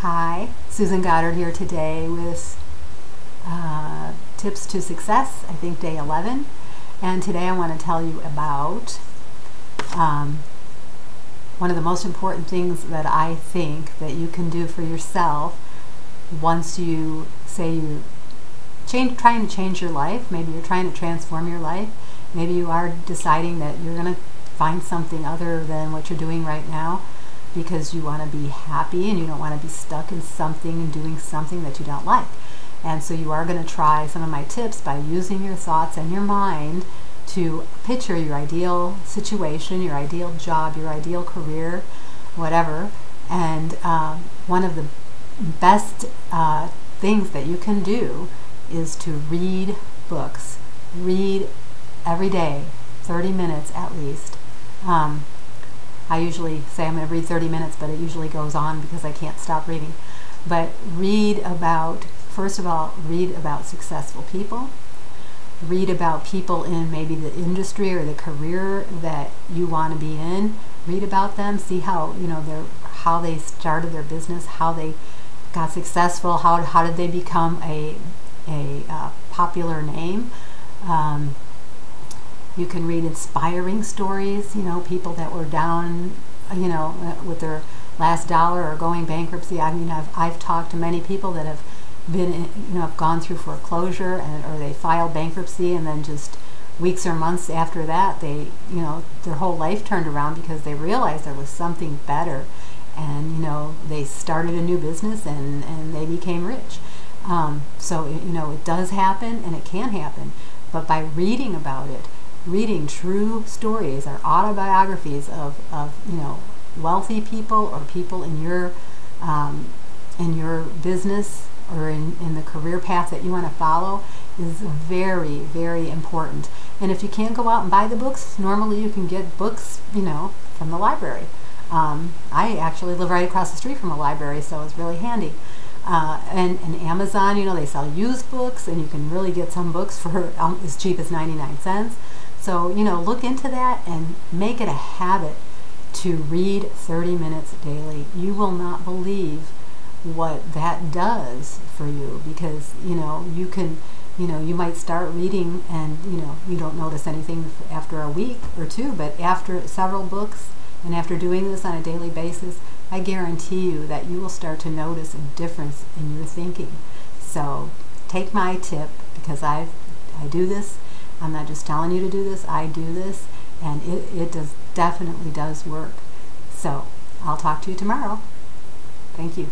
Hi, Susan Goddard here today with Tips to Success, I think day 11. And today I want to tell you about one of the most important things that I think that you can do for yourself once you say you're trying to change your life. Maybe you're trying to transform your life. Maybe you are deciding that you're going to find something other than what you're doing right now because you want to be happy and you don't want to be stuck in something and doing something that you don't like. And so you are going to try some of my tips by using your thoughts and your mind to picture your ideal situation, your ideal job, your ideal career, whatever. And one of the best things that you can do is to read books. Read every day, 30 minutes at least. I usually say I'm going to read 30 minutes, but it usually goes on because I can't stop reading. But first of all, read about successful people. Read about people in maybe the industry or the career that you want to be in. Read about them. See how how they started their business, how they got successful, how did they become a popular name. You can read inspiring stories, people that were down, with their last dollar or going bankruptcy. I mean, I've talked to many people that have been, have gone through foreclosure or they filed bankruptcy, and then just weeks or months after that, they, their whole life turned around because they realized there was something better, and they started a new business and they became rich. So it does happen and it can happen, but by reading about it, reading true stories or autobiographies of wealthy people or people in your business or in the career path that you want to follow is very, very important. And if you can't go out and buy the books, normally you can get books from the library. I actually live right across the street from a library, so it's really handy. And Amazon, they sell used books, and you can really get some books for as cheap as 99 cents. So, look into that and make it a habit to read 30 minutes daily. You will not believe what that does for you, because, you can, you might start reading and, you don't notice anything after a week or two, but after several books and after doing this on a daily basis, I guarantee you that you will start to notice a difference in your thinking. So take my tip, because I do this. I'm not just telling you to do this, I do this, and it definitely does work. So I'll talk to you tomorrow. Thank you.